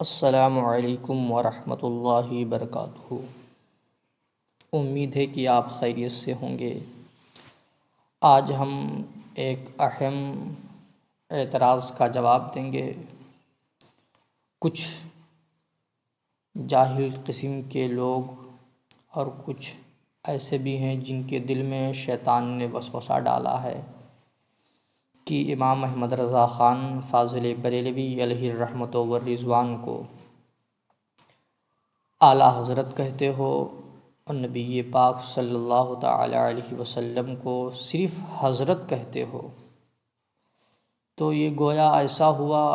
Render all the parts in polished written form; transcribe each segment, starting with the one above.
السلام علیکم ورحمۃ اللہ وبرکاتہ۔ امید ہے کہ آپ خیریت سے ہوں گے۔ آج ہم ایک اہم اعتراض کا جواب دیں گے۔ کچھ جاہل قسم کے لوگ اور کچھ ایسے بھی ہیں جن کے دل میں شیطان نے وسوسہ ڈالا ہے کہ امام احمد رضا خان فاضل بریلوی علیہ الرحمۃ والرضوان کو اعلیٰ حضرت کہتے ہو اور نبی پاک صلی اللہ تعالی علیہ وسلم کو صرف حضرت کہتے ہو، تو یہ گویا ایسا ہوا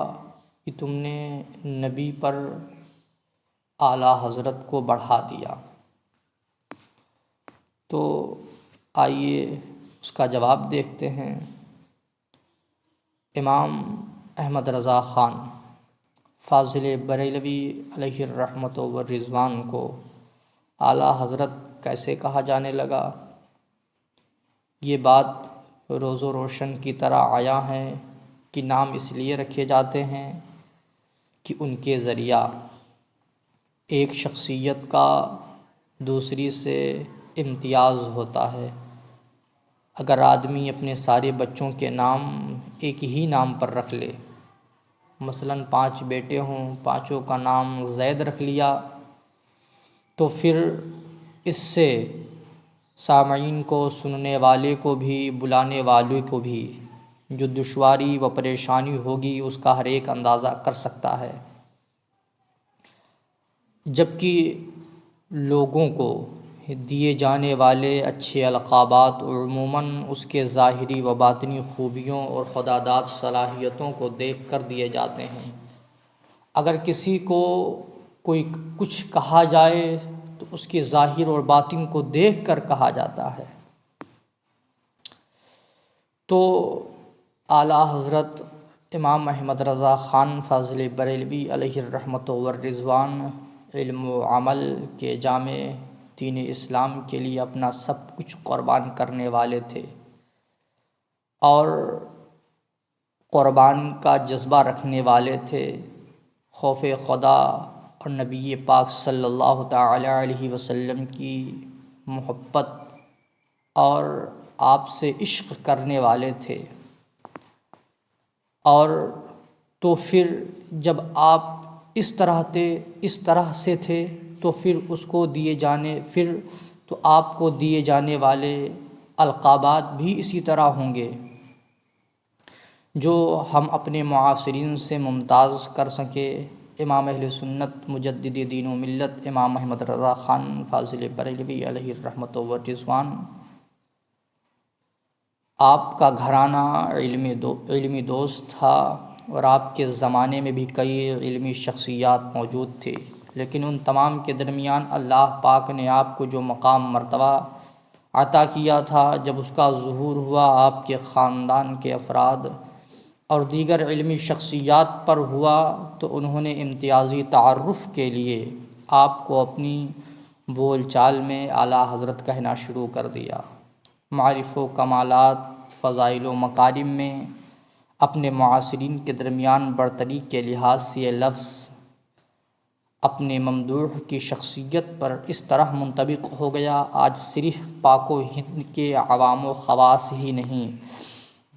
کہ تم نے نبی پر اعلیٰ حضرت کو بڑھا دیا۔ تو آئیے اس کا جواب دیکھتے ہیں۔ امام احمد رضا خان فاضل بریلوی علیہ الرحمۃ والرضوان کو اعلیٰ حضرت کیسے کہا جانے لگا؟ یہ بات روز و روشن کی طرح عیاں ہے کہ نام اس لیے رکھے جاتے ہیں کہ ان کے ذریعہ ایک شخصیت کا دوسری سے امتیاز ہوتا ہے۔ اگر آدمی اپنے سارے بچوں کے نام ایک ہی نام پر رکھ لے، مثلاً 5 بیٹے ہوں، 5 کا نام زید رکھ لیا، تو پھر اس سے سامعین کو، سننے والے کو بھی، بلانے والے کو بھی جو دشواری و پریشانی ہوگی اس کا ہر ایک اندازہ کر سکتا ہے۔ جبکہ لوگوں کو دیے جانے والے اچھے القابات عموماً اس کے ظاہری و باطنی خوبیوں اور خداداد صلاحیتوں کو دیکھ کر دیے جاتے ہیں۔ اگر کسی کو کوئی کچھ کہا جائے تو اس کے ظاہر اور باطن کو دیکھ کر کہا جاتا ہے۔ تو اعلیٰ حضرت امام احمد رضا خان فاضل بریلوی علیہ الرحمۃ والرضوان علم و عمل کے جامع دین اسلام کے لیے اپنا سب کچھ قربان کرنے والے تھے، اور قربان کا جذبہ رکھنے والے تھے۔ خوف خدا اور نبی پاک صلی اللہ تعالی علیہ وسلم کی محبت اور آپ سے عشق کرنے والے تھے۔ اور تو پھر جب آپ اس طرح سے تھے تو پھر آپ کو دیے جانے والے القابات بھی اسی طرح ہوں گے، جو ہم اپنے معاصرین سے ممتاز کر سکیں۔ امام اہل سنت مجدد دین و ملت امام احمد رضا خان فاضل بریلوی علیہ الرحمۃ والرضوان، آپ کا گھرانہ علمی دوست تھا، اور آپ کے زمانے میں بھی کئی علمی شخصیات موجود تھے، لیکن ان تمام کے درمیان اللہ پاک نے آپ کو جو مقام مرتبہ عطا کیا تھا، جب اس کا ظہور ہوا آپ کے خاندان کے افراد اور دیگر علمی شخصیات پر ہوا، تو انہوں نے امتیازی تعارف کے لیے آپ کو اپنی بول چال میں اعلیٰ حضرت کہنا شروع کر دیا۔ معارف و کمالات، فضائل و مکارم میں اپنے معاصرین کے درمیان برتری کے لحاظ سے یہ لفظ اپنے ممدوح کی شخصیت پر اس طرح منطبق ہو گیا، آج صرف پاک و ہند کے عوام و خواص ہی نہیں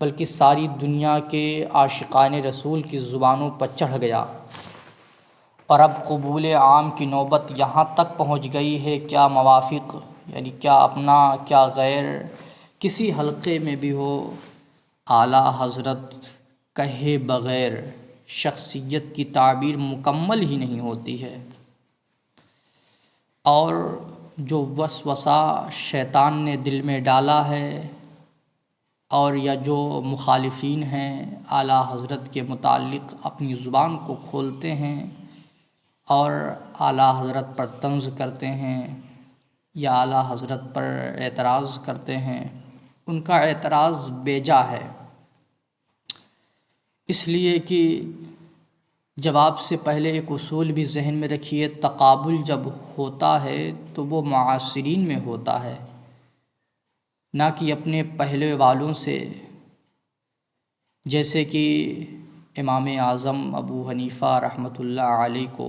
بلکہ ساری دنیا کے عاشقان رسول کی زبانوں پر چڑھ گیا، اور اب قبول عام کی نوبت یہاں تک پہنچ گئی ہے۔ کیا موافق، یعنی کیا اپنا کیا غیر، کسی حلقے میں بھی ہو، اعلیٰ حضرت کہے بغیر شخصیت کی تعبیر مکمل ہی نہیں ہوتی ہے۔ اور جو وسوسہ شیطان نے دل میں ڈالا ہے، اور یا جو مخالفین ہیں اعلیٰ حضرت کے متعلق اپنی زبان کو کھولتے ہیں اور اعلیٰ حضرت پر طنز کرتے ہیں یا اعلیٰ حضرت پر اعتراض کرتے ہیں، ان کا اعتراض بیجا ہے، اس لیے کہ جواب سے پہلے ایک اصول بھی ذہن میں رکھیے، تقابل جب ہوتا ہے تو وہ معاصرین میں ہوتا ہے، نہ کہ اپنے پہلے والوں سے۔ جیسے کہ امام اعظم ابو حنیفہ رحمۃ اللہ علیہ کو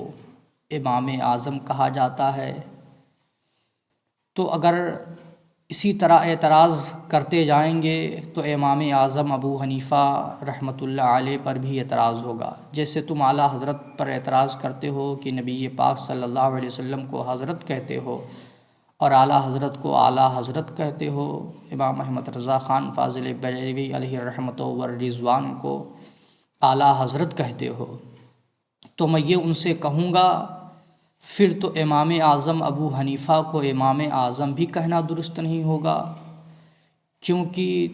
امام اعظم کہا جاتا ہے، تو اگر اسی طرح اعتراض کرتے جائیں گے تو امام اعظم ابو حنیفہ رحمۃ اللہ علیہ پر بھی اعتراض ہوگا۔ جیسے تم اعلیٰ حضرت پر اعتراض کرتے ہو کہ نبی پاک صلی اللہ علیہ وسلم کو حضرت کہتے ہو، اور اعلیٰ حضرت کو اعلیٰ حضرت کہتے ہو، امام احمد رضا خان فاضل بریلوی علیہ رحمۃ والرضوان کو اعلیٰ حضرت کہتے ہو، تو میں یہ ان سے کہوں گا پھر تو امام اعظم ابو حنیفہ کو امام اعظم بھی کہنا درست نہیں ہوگا، کیونکہ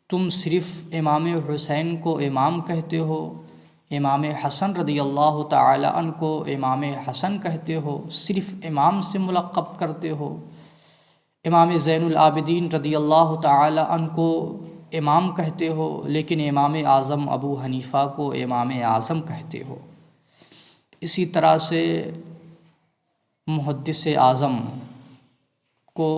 تم صرف امام حسین کو امام کہتے ہو، امام حسن رضی اللہ تعالی عنہ کو امام حسن کہتے ہو، صرف امام سے ملقب کرتے ہو، امام زین العابدین رضی اللہ تعالی عنہ کو امام کہتے ہو، لیکن امام اعظم ابو حنیفہ کو امام اعظم کہتے ہو۔ اسی طرح سے محدث اعظم کو،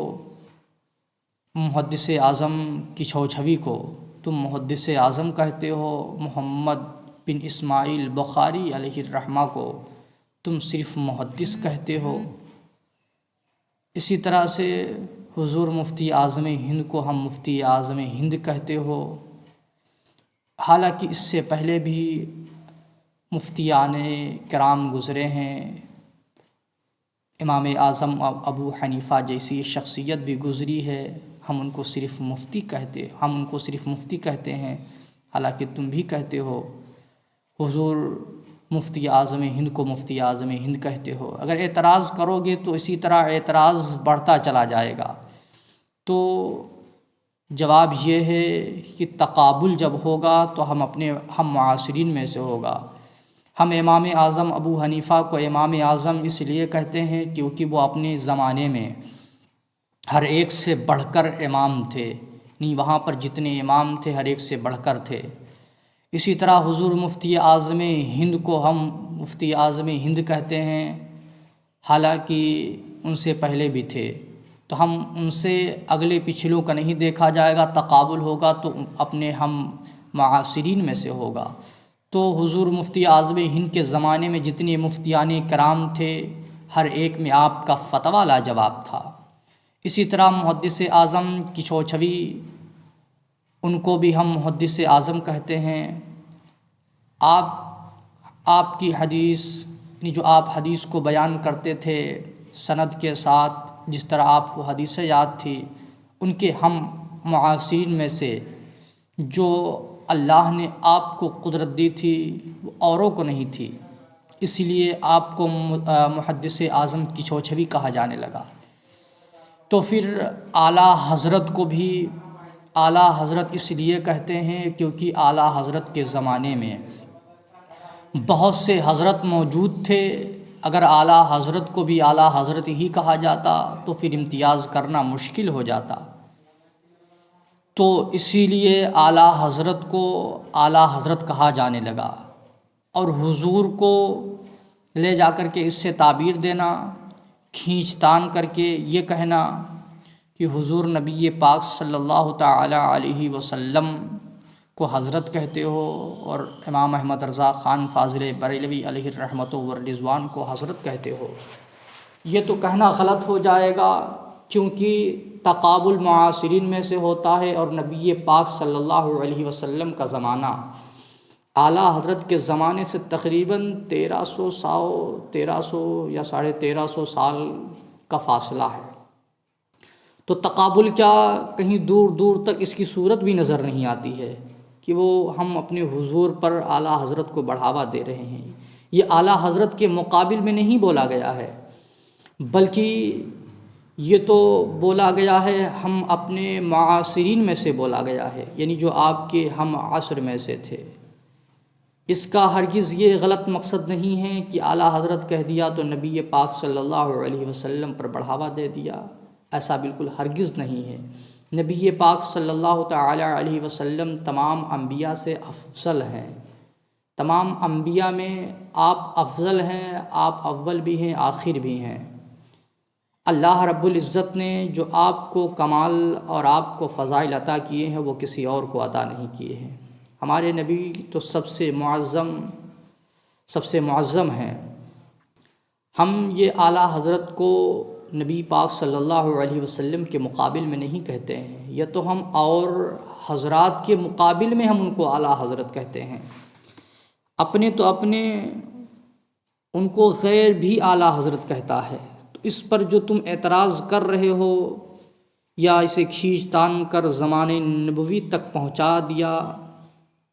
محدث اعظم کی چھوچھوی کو تم محدث اعظم کہتے ہو، محمد بن اسماعیل بخاری علیہ الرحمہ کو تم صرف محدث کہتے ہو۔ اسی طرح سے حضور مفتی اعظم ہند کو ہم مفتی اعظم ہند کہتے ہو، حالانکہ اس سے پہلے بھی مفتیان کرام گزرے ہیں، امام اعظم ابو حنیفہ جیسی شخصیت بھی گزری ہے، ہم ان کو صرف مفتی کہتے ہیں، حالانکہ تم بھی کہتے ہو حضور مفتی اعظم ہند کو مفتی اعظم ہند کہتے ہو۔ اگر اعتراض کرو گے تو اسی طرح اعتراض بڑھتا چلا جائے گا۔ تو جواب یہ ہے کہ تقابل جب ہوگا تو ہم معاصرین میں سے ہوگا۔ ہم امام اعظم ابو حنیفہ کو امام اعظم اس لیے کہتے ہیں کیونکہ وہ اپنے زمانے میں ہر ایک سے بڑھ کر امام تھے، نہیں وہاں پر جتنے امام تھے ہر ایک سے بڑھ کر تھے۔ اسی طرح حضور مفتی اعظم ہند کو ہم مفتی اعظم ہند کہتے ہیں، حالانکہ ان سے پہلے بھی تھے، تو ہم ان سے اگلے پچھلوں کا نہیں دیکھا جائے گا، تقابل ہوگا تو ہم معاصرین میں سے ہوگا۔ تو حضور مفتی اعظم ہند کے زمانے میں جتنے مفتیان کرام تھے ہر ایک میں آپ کا فتویٰ لاجواب تھا۔ اسی طرح محدث اعظم کی چھوچھوی، ان کو بھی ہم محدث اعظم کہتے ہیں۔ آپ کی حدیث، یعنی جو آپ حدیث کو بیان کرتے تھے سند کے ساتھ، جس طرح آپ کو حدیثیں یاد تھی، ان کے ہم معاصرین میں سے جو اللہ نے آپ کو قدرت دی تھی وہ اوروں کو نہیں تھی، اس لیے آپ کو محدث اعظم کی چھوچھوی کہا جانے لگا۔ تو پھر اعلیٰ حضرت کو بھی اعلیٰ حضرت اس لیے کہتے ہیں کیونکہ اعلیٰ حضرت کے زمانے میں بہت سے حضرت موجود تھے، اگر اعلیٰ حضرت کو بھی اعلیٰ حضرت ہی کہا جاتا تو پھر امتیاز کرنا مشکل ہو جاتا، تو اسی لیے اعلیٰ حضرت کو اعلیٰ حضرت کہا جانے لگا۔ اور حضور کو لے جا کر کے اس سے تعبیر دینا، کھینچ تان کر کے یہ کہنا کہ حضور نبی پاک صلی اللہ تعالی علیہ وسلم کو حضرت کہتے ہو، اور امام احمد رضا خان فاضل بریلوی علیہ الرحمۃ والرضوان کو حضرت کہتے ہو، یہ تو کہنا غلط ہو جائے گا، کیونکہ تقابل معاصرین میں سے ہوتا ہے، اور نبی پاک صلی اللہ علیہ وسلم کا زمانہ اعلیٰ حضرت کے زمانے سے تقریباً 1300 یا 1350 سال کا فاصلہ ہے۔ تو تقابل کیا، کہیں دور دور تک اس کی صورت بھی نظر نہیں آتی ہے کہ وہ ہم اپنے حضور پر اعلیٰ حضرت کو بڑھاوا دے رہے ہیں۔ یہ اعلیٰ حضرت کے مقابل میں نہیں بولا گیا ہے، بلکہ یہ تو بولا گیا ہے ہم اپنے معاصرین میں سے بولا گیا ہے، یعنی جو آپ کے ہم عصر میں سے تھے۔ اس کا ہرگز یہ غلط مقصد نہیں ہے کہ اعلیٰ حضرت کہہ دیا تو نبی پاک صلی اللہ علیہ وسلم پر بڑھاوا دے دیا، ایسا بالکل ہرگز نہیں ہے۔ نبی پاک صلی اللہ تعالی علیہ وسلم تمام انبیاء سے افضل ہیں، تمام انبیاء میں آپ افضل ہیں، آپ اول بھی ہیں آخر بھی ہیں۔ اللہ رب العزت نے جو آپ کو کمال اور آپ کو فضائل عطا کیے ہیں وہ کسی اور کو عطا نہیں کیے ہیں۔ ہمارے نبی تو سب سے معظم ہیں۔ ہم یہ اعلیٰ حضرت کو نبی پاک صلی اللہ علیہ وسلم کے مقابل میں نہیں کہتے ہیں، یا تو ہم اور حضرات کے مقابل میں ہم ان کو اعلیٰ حضرت کہتے ہیں، اپنے ان کو غیر بھی اعلیٰ حضرت کہتا ہے۔ تو اس پر جو تم اعتراض کر رہے ہو یا اسے کھینچ تان کر زمانے نبوی تک پہنچا دیا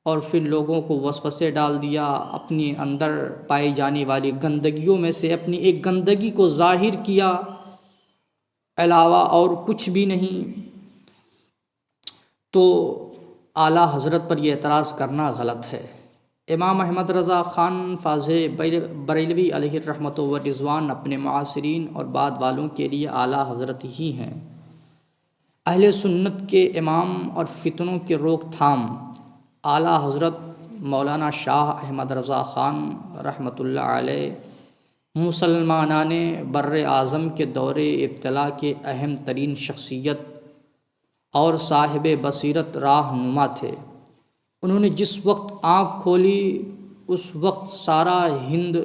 اور پھر لوگوں کو وسوسے ڈال دیا، اپنے اندر پائی جانے والی گندگیوں میں سے اپنی ایک گندگی کو ظاہر کیا، علاوہ اور کچھ بھی نہیں، تو اعلیٰ حضرت پر یہ اعتراض کرنا غلط ہے۔ امام احمد رضا خان فاضل بریلوی علیہ الرحمۃ والرضوان اپنے معاصرین اور بعد والوں کے لیے اعلیٰ حضرت ہی ہیں۔ اہل سنت کے امام اور فتنوں کے روک تھام اعلیٰ حضرت مولانا شاہ احمد رضا خان رحمۃ اللہ علیہ مسلمانان بر اعظم کے دور ابتلا کے اہم ترین شخصیت اور صاحب بصیرت راہنما تھے۔ انہوں نے جس وقت آنکھ کھولی اس وقت سارا ہند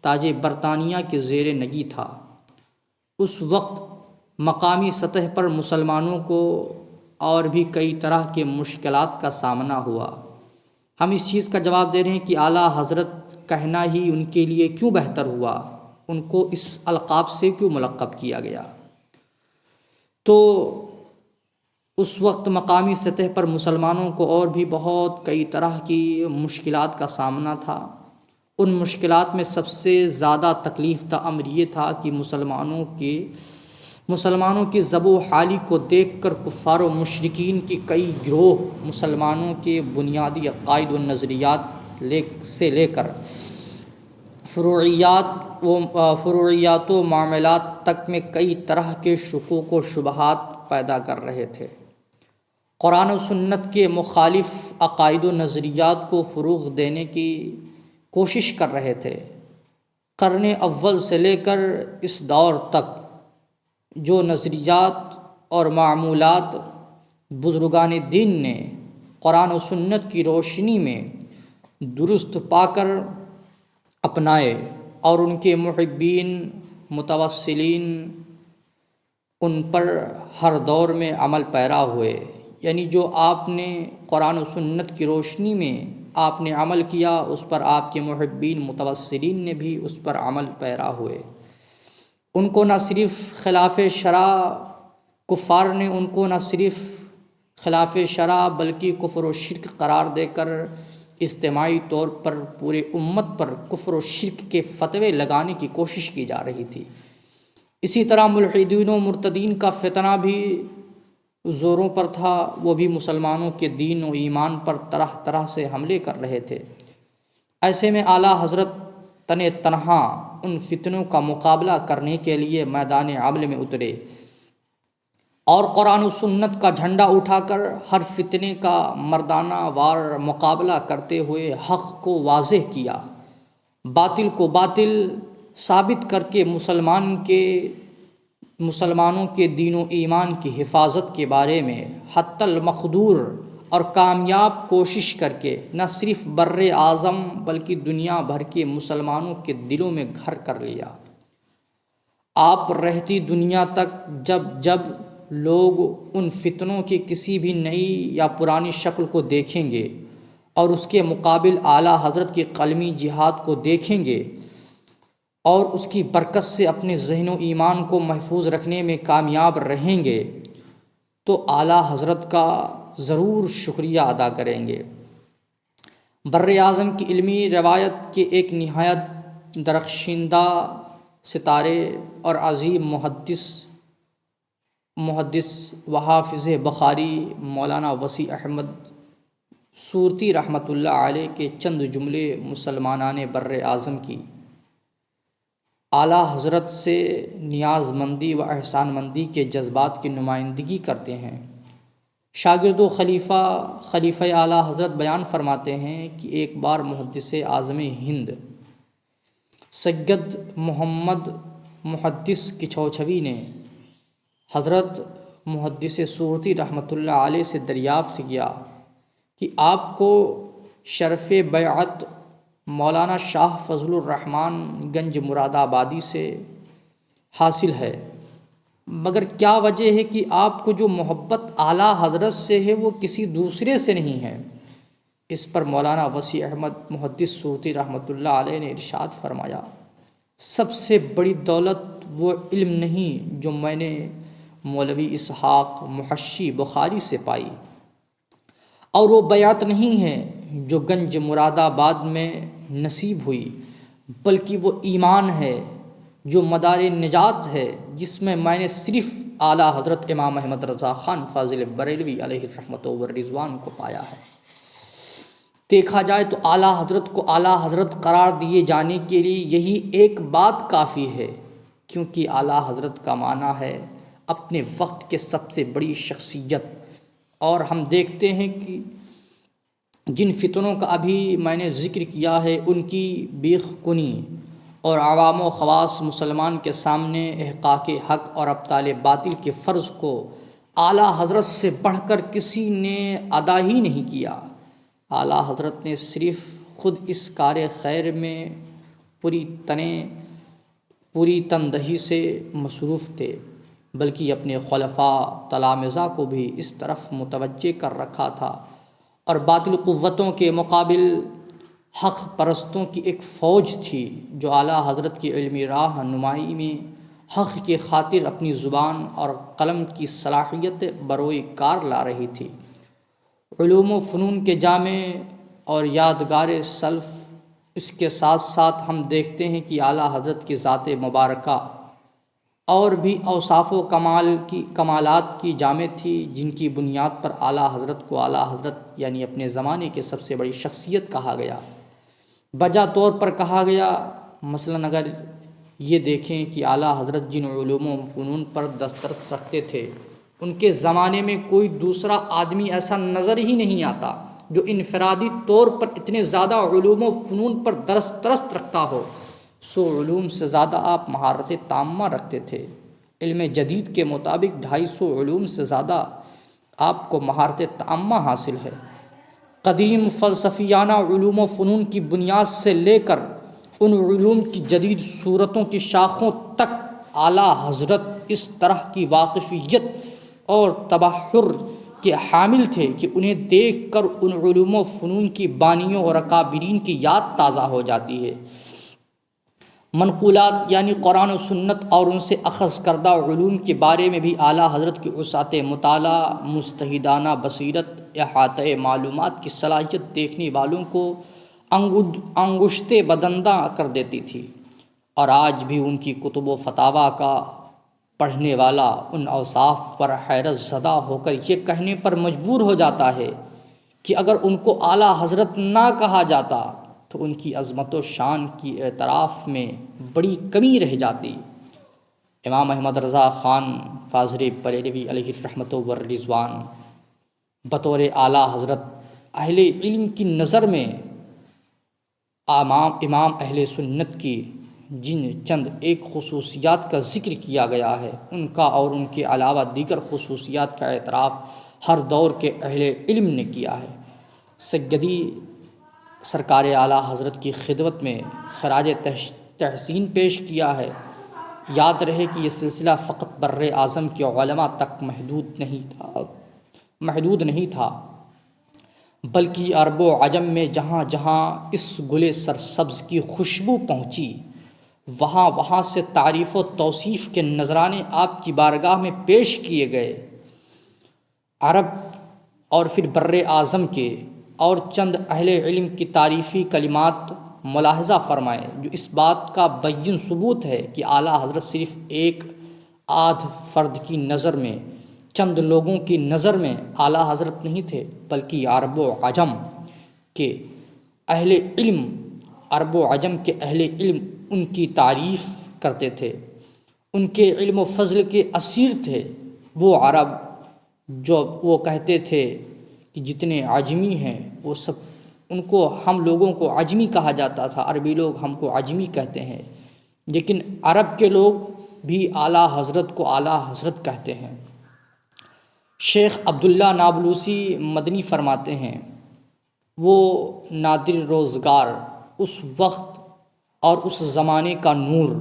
تاج برطانیہ کے زیر نگی تھا۔ اس وقت مقامی سطح پر مسلمانوں کو اور بھی کئی طرح کے مشکلات کا سامنا ہوا۔ ہم اس چیز کا جواب دے رہے ہیں کہ اعلیٰ حضرت کہنا ہی ان کے لیے کیوں بہتر ہوا، ان کو اس القاب سے کیوں ملقب کیا گیا؟ تو اس وقت مقامی سطح پر مسلمانوں کو اور بھی بہت کئی طرح کی مشکلات کا سامنا تھا۔ ان مشکلات میں سب سے زیادہ تکلیف دہ امر یہ تھا کہ مسلمانوں کی ضب و حالی کو دیکھ کر کفار و مشرکین کی کئی گروہ مسلمانوں کے بنیادی عقائد و نظریات سے لے کر فروعیات و معاملات تک میں کئی طرح کے شکوک و شبہات پیدا کر رہے تھے۔ قرآن و سنت کے مخالف عقائد و نظریات کو فروغ دینے کی کوشش کر رہے تھے۔ قرن اول سے لے کر اس دور تک جو نظریات اور معمولات بزرگان دین نے قرآن و سنت کی روشنی میں درست پا کر اپنائے اور ان کے محبین متوسلین ان پر ہر دور میں عمل پیرا ہوئے، یعنی جو آپ نے قرآن و سنت کی روشنی میں آپ نے عمل کیا، اس پر آپ کے محبین متوسلین نے بھی اس پر عمل پیرا ہوئے۔ ان کو نہ صرف خلاف شرع کفار نے ان کو نہ صرف خلاف شرع بلکہ کفر و شرک قرار دے کر اجتماعی طور پر پورے امت پر کفر و شرک کے فتوے لگانے کی کوشش کی جا رہی تھی۔ اسی طرح ملحدین و مرتدین کا فتنہ بھی زوروں پر تھا، وہ بھی مسلمانوں کے دین و ایمان پر طرح طرح سے حملے کر رہے تھے۔ ایسے میں اعلیٰ حضرت تنہا ان فتنوں کا مقابلہ کرنے کے لیے میدان عمل میں اترے اور قرآن و سنت کا جھنڈا اٹھا کر ہر فتنے کا مردانہ وار مقابلہ کرتے ہوئے حق کو واضح کیا، باطل کو باطل ثابت کر کے مسلمانوں کے دین و ایمان کی حفاظت کے بارے میں حتی المقدور اور کامیاب کوشش کر کے نہ صرف بر اعظم بلکہ دنیا بھر کے مسلمانوں کے دلوں میں گھر کر لیا۔ آپ رہتی دنیا تک جب لوگ ان فتنوں کی کسی بھی نئی یا پرانی شکل کو دیکھیں گے اور اس کے مقابل اعلیٰ حضرت کی قلمی جہاد کو دیکھیں گے اور اس کی برکت سے اپنے ذہن و ایمان کو محفوظ رکھنے میں کامیاب رہیں گے تو اعلیٰ حضرت کا ضرور شکریہ ادا کریں گے۔ بر اعظم کی علمی روایت کے ایک نہایت درخشندہ ستارے اور عظیم محدث و حافظ بخاری مولانا وسیع احمد سورتی رحمۃ اللہ علیہ کے چند جملے مسلمانان بر اعظم کی اعلیٰ حضرت سے نیاز مندی و احسان مندی کے جذبات کی نمائندگی کرتے ہیں۔ شاگرد و خلیفہ اعلیٰ حضرت بیان فرماتے ہیں کہ ایک بار محدث اعظم ہند سید محمد محدث کچھوچھوی نے حضرت محدث سورتی رحمۃ اللہ علیہ سے دریافت کیا کہ آپ کو شرف بیعت مولانا شاہ فضل الرحمن گنج مراد آبادی سے حاصل ہے، مگر کیا وجہ ہے کہ آپ کو جو محبت اعلیٰ حضرت سے ہے وہ کسی دوسرے سے نہیں ہے؟ اس پر مولانا وسیع احمد محدث سورتی رحمۃ اللہ علیہ نے ارشاد فرمایا، سب سے بڑی دولت وہ علم نہیں جو میں نے مولوی اسحاق محشی بخاری سے پائی، اور وہ بیعت نہیں ہے جو گنج مراد آباد میں نصیب ہوئی، بلکہ وہ ایمان ہے جو مدار نجات ہے، جس میں نے صرف اعلیٰ حضرت امام احمد رضا خان فاضل بریلوی علیہ الرحمۃ والرضوان کو پایا ہے۔ دیکھا جائے تو اعلیٰ حضرت کو اعلیٰ حضرت قرار دیے جانے کے لیے یہی ایک بات کافی ہے، کیونکہ اعلیٰ حضرت کا معنی ہے اپنے وقت کے سب سے بڑی شخصیت، اور ہم دیکھتے ہیں کہ جن فتنوں کا ابھی میں نے ذکر کیا ہے ان کی بیخ کنی اور عوام و خواص مسلمان کے سامنے احقاق حق اور ابطال باطل کے فرض کو اعلیٰ حضرت سے بڑھ کر کسی نے ادا ہی نہیں کیا۔ اعلیٰ حضرت نے صرف خود اس کار خیر میں پوری تندہی سے مصروف تھے، بلکہ اپنے خلفاء تلامذہ کو بھی اس طرف متوجہ کر رکھا تھا، اور باطل قوتوں کے مقابل حق پرستوں کی ایک فوج تھی جو اعلیٰ حضرت کی علمی راہ نمائی میں حق کی خاطر اپنی زبان اور قلم کی صلاحیت بروئے کار لا رہی تھی۔ علوم و فنون کے جامع اور یادگار سلف، اس کے ساتھ ساتھ ہم دیکھتے ہیں کہ اعلیٰ حضرت کی ذات مبارکہ اور بھی اوصاف و کمالات کی جامع تھی، جن کی بنیاد پر اعلیٰ حضرت کو اعلیٰ حضرت یعنی اپنے زمانے کی سب سے بڑی شخصیت کہا گیا، بجا طور پر کہا گیا۔ مثلاً اگر یہ دیکھیں کہ اعلیٰ حضرت جن علوم و فنون پر دسترس رکھتے تھے، ان کے زمانے میں کوئی دوسرا آدمی ایسا نظر ہی نہیں آتا جو انفرادی طور پر اتنے زیادہ علوم و فنون پر دسترس رکھتا ہو۔ سو علوم سے زیادہ آپ مہارت تامہ رکھتے تھے۔ علم جدید کے مطابق 250 علوم سے زیادہ آپ کو مہارت تامہ حاصل ہے۔ قدیم فلسفیانہ علوم و فنون کی بنیاد سے لے کر ان علوم کی جدید صورتوں کی شاخوں تک اعلیٰ حضرت اس طرح کی واقفیت اور تبحر کے حامل تھے کہ انہیں دیکھ کر ان علوم و فنون کی بانیوں اور اکابرین کی یاد تازہ ہو جاتی ہے۔ منقولات یعنی قرآن و سنت اور ان سے اخذ کردہ علوم کے بارے میں بھی اعلیٰ حضرت کی وسعت مطالعہ، مجتہدانہ بصیرت، احاطہ معلومات کی صلاحیت دیکھنے والوں کو انگشت بدنداں کر دیتی تھی، اور آج بھی ان کی کتب و فتاویٰ کا پڑھنے والا ان اوصاف پر حیرت زدہ ہو کر یہ کہنے پر مجبور ہو جاتا ہے کہ اگر ان کو اعلیٰ حضرت نہ کہا جاتا تو ان کی عظمت و شان کی اعتراف میں بڑی کمی رہ جاتی۔ امام احمد رضا خان فاضل بریلوی علیہ الرحمۃ والرضوان بطور اعلیٰ حضرت اہل علم کی نظر میں امام اہل سنت کی جن چند ایک خصوصیات کا ذکر کیا گیا ہے، ان کا اور ان کے علاوہ دیگر خصوصیات کا اعتراف ہر دور کے اہل علم نے کیا ہے۔ سیدی سرکار اعلیٰ حضرت کی خدمت میں خراج تحسین پیش کیا ہے۔ یاد رہے کہ یہ سلسلہ فقط بر اعظم کے علماء تک محدود نہیں تھا، بلکہ عرب و عجم میں جہاں جہاں اس گل سرسبز کی خوشبو پہنچی، وہاں سے تعریف و توصیف کے نذرانے آپ کی بارگاہ میں پیش کیے گئے۔ عرب اور پھر بر اعظم کے اور چند اہل علم کی تعریفی کلمات ملاحظہ فرمائیں، جو اس بات کا بین ثبوت ہے کہ اعلیٰ حضرت صرف ایک آدھ فرد کی نظر میں، چند لوگوں کی نظر میں اعلیٰ حضرت نہیں تھے، بلکہ عرب و عجم کے اہل علم ان کی تعریف کرتے تھے، ان کے علم و فضل کے اسیر تھے۔ وہ عرب جو وہ کہتے تھے کہ جتنے عجمی ہیں وہ سب، ان کو ہم لوگوں کو عجمی کہا جاتا تھا، عربی لوگ ہم کو عجمی کہتے ہیں، لیکن عرب کے لوگ بھی اعلیٰ حضرت کو اعلیٰ حضرت کہتے ہیں۔ شیخ عبداللہ نابلوسی مدنی فرماتے ہیں وہ نادر روزگار، اس وقت اور اس زمانے کا نور،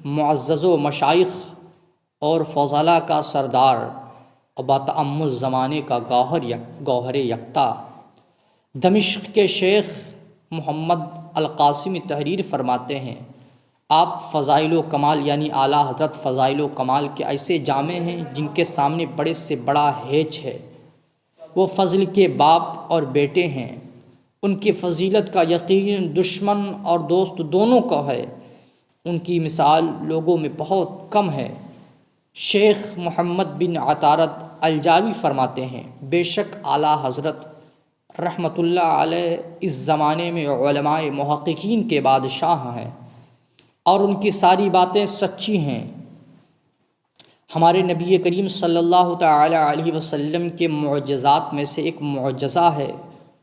معزز و مشائخ اور فضلاء کا سردار اور باتأمل زمانے کا گوہر یکتا، دمشق کے شیخ محمد القاسمی تحریر فرماتے ہیں، آپ فضائل و کمال یعنی اعلیٰ حضرت فضائل و کمال کے ایسے جامع ہیں جن کے سامنے بڑے سے بڑا ہیچ ہے۔ وہ فضل کے باپ اور بیٹے ہیں، ان کی فضیلت کا یقین دشمن اور دوست دونوں کو ہے، ان کی مثال لوگوں میں بہت کم ہے۔ شیخ محمد بن عطارد الجاوی فرماتے ہیں، بے شک اعلیٰ حضرت رحمۃ اللہ علیہ اس زمانے میں علماء محققین کے بادشاہ ہیں اور ان کی ساری باتیں سچی ہیں۔ ہمارے نبی کریم صلی اللہ تعالی علیہ وسلم کے معجزات میں سے ایک معجزہ ہے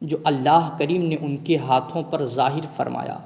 جو اللہ کریم نے ان کے ہاتھوں پر ظاہر فرمایا۔